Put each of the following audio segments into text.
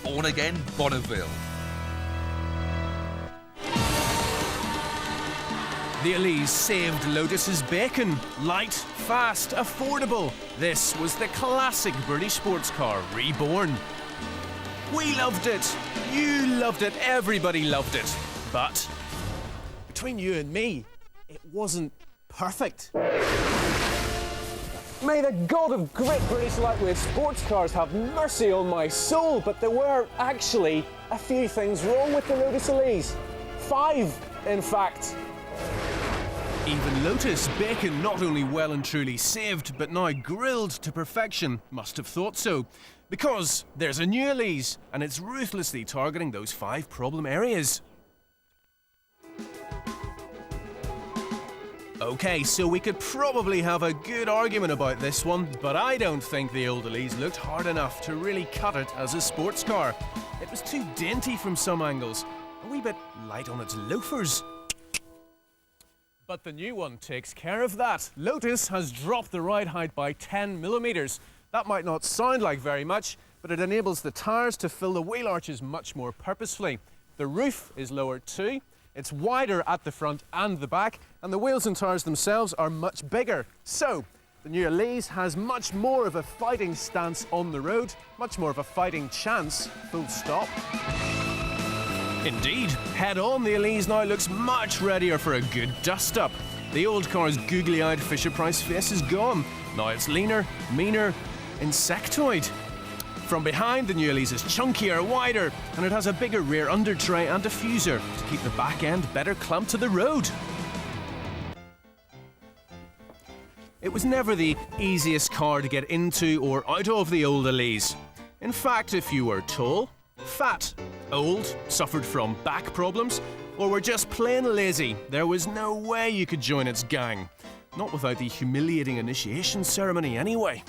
On again, Bonneville. The Elise saved Lotus's bacon. Light, fast, affordable. This was the classic British sports car reborn. We loved it. You loved it. Everybody loved it. But between you and me, it wasn't perfect. May the god of great British lightweight sports cars have mercy on my soul, but there were actually a few things wrong with the Lotus Elise. 5, in fact. Even Lotus, bacon not only well and truly saved, but now grilled to perfection, must have thought so. Because there's a new Elise, and it's ruthlessly targeting those 5 problem areas. Okay, so we could probably have a good argument about this one, but I don't think the old Elise looked hard enough to really cut it as a sports car. It was too dainty from some angles, a wee bit light on its loafers. But the new one takes care of that. Lotus has dropped the ride height by 10 millimeters. That might not sound like very much, but it enables the tyres to fill the wheel arches much more purposefully. The roof is lowered too. It's wider at the front and the back, and the wheels and tyres themselves are much bigger. So, the new Elise has much more of a fighting stance on the road, much more of a fighting chance, full stop. Indeed, head-on, the Elise now looks much readier for a good dust-up. The old car's googly-eyed Fisher-Price face is gone. Now it's leaner, meaner, insectoid. From behind, the new Elise is chunkier, wider, and it has a bigger rear under-tray and diffuser to keep the back end better clamped to the road. It was never the easiest car to get into or out of the old Elise. In fact, if you were tall, fat, old, suffered from back problems, or were just plain lazy, there was no way you could join its gang. Not without the humiliating initiation ceremony anyway.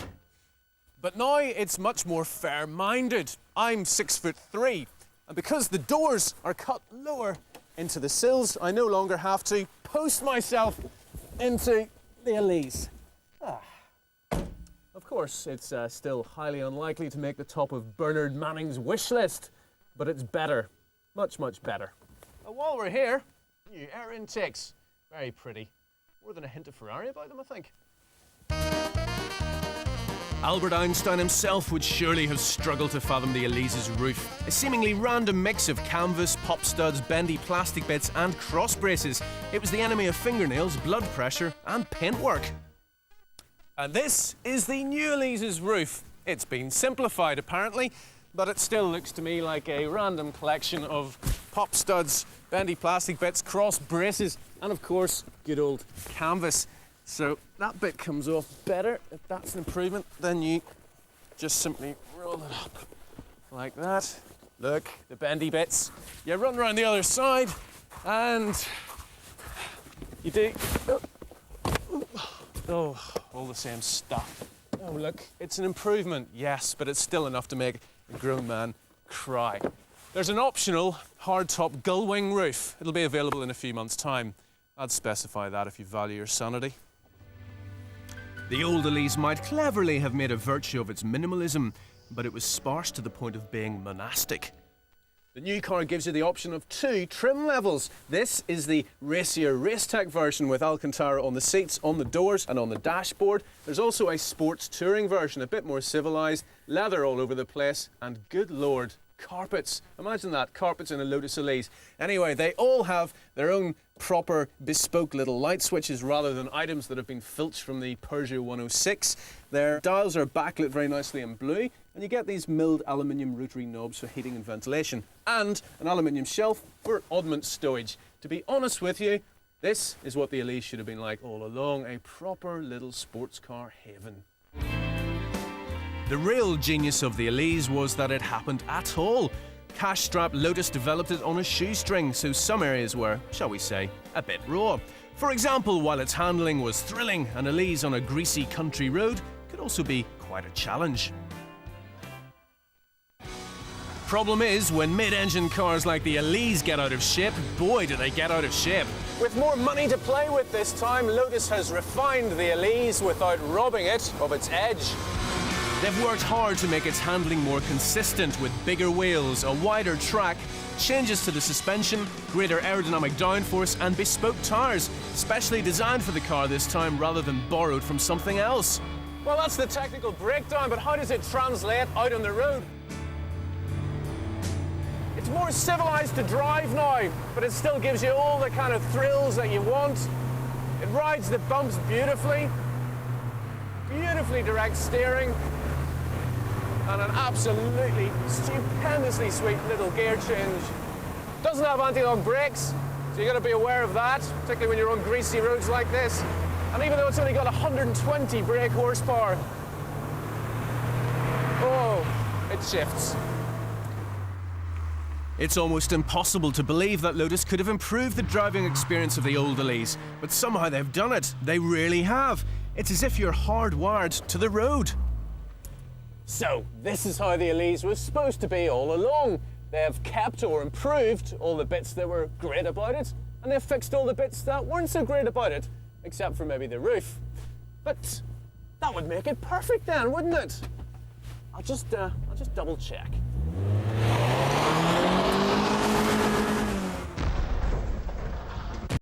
But now it's much more fair-minded. I'm 6'3", and because the doors are cut lower into the sills, I no longer have to post myself into the Elise. Of course, it's still highly unlikely to make the top of Bernard Manning's wish list, but it's better. Much, much better. And while we're here, new air intakes. Very pretty. More than a hint of Ferrari about them, I think. Albert Einstein himself would surely have struggled to fathom the Elise's roof. A seemingly random mix of canvas, pop studs, bendy plastic bits and cross braces. It was the enemy of fingernails, blood pressure and paintwork. And this is the new Elise's roof. It's been simplified apparently, but it still looks to me like a random collection of pop studs, bendy plastic bits, cross braces, and of course, good old canvas. So that bit comes off better. If that's an improvement, then you just simply roll it up like that. Look, the bendy bits. You run around the other side, and you do. Oh, all the same stuff. Oh, look, it's an improvement, yes, but it's still enough to make a grown man cry. There's an optional hardtop gull-wing roof. It'll be available in a few months' time. I'd specify that if you value your sanity. The old Elise might cleverly have made a virtue of its minimalism, but it was sparse to the point of being monastic. The new car gives you the option of 2 trim levels. This is the racier Racetech version with Alcantara on the seats, on the doors and on the dashboard. There's also a sports touring version, a bit more civilised, leather all over the place, and good lord, carpets. Imagine that, carpets in a Lotus Elise. Anyway, they all have their own proper bespoke little light switches rather than items that have been filched from the Peugeot 106. Their dials are backlit very nicely in blue, and you get these milled aluminium rotary knobs for heating and ventilation, and an aluminium shelf for oddment stowage. To be honest with you, this is what the Elise should have been like all along, a proper little sports car haven. The real genius of the Elise was that it happened at all. Cash-strapped Lotus developed it on a shoestring, so some areas were, shall we say, a bit raw. For example, while its handling was thrilling, an Elise on a greasy country road could also be quite a challenge. Problem is, when mid-engine cars like the Elise get out of shape, boy do they get out of shape. With more money to play with this time, Lotus has refined the Elise without robbing it of its edge. They've worked hard to make its handling more consistent with bigger wheels, a wider track, changes to the suspension, greater aerodynamic downforce and bespoke tyres, specially designed for the car this time rather than borrowed from something else. Well, that's the technical breakdown, but how does it translate out on the road? It's more civilised to drive now, but it still gives you all the kind of thrills that you want. It rides the bumps beautifully, beautifully direct steering, and an absolutely stupendously sweet little gear change. Doesn't have anti-lock brakes, so you've got to be aware of that, particularly when you're on greasy roads like this. And even though it's only got 120 brake horsepower, oh, it shifts. It's almost impossible to believe that Lotus could have improved the driving experience of the old Elise, but somehow they've done it. They really have. It's as if you're hardwired to the road. So, this is how the Elise was supposed to be all along. They have kept or improved all the bits that were great about it, and they've fixed all the bits that weren't so great about it, except for maybe the roof. But that would make it perfect then, wouldn't it? I'll just double check.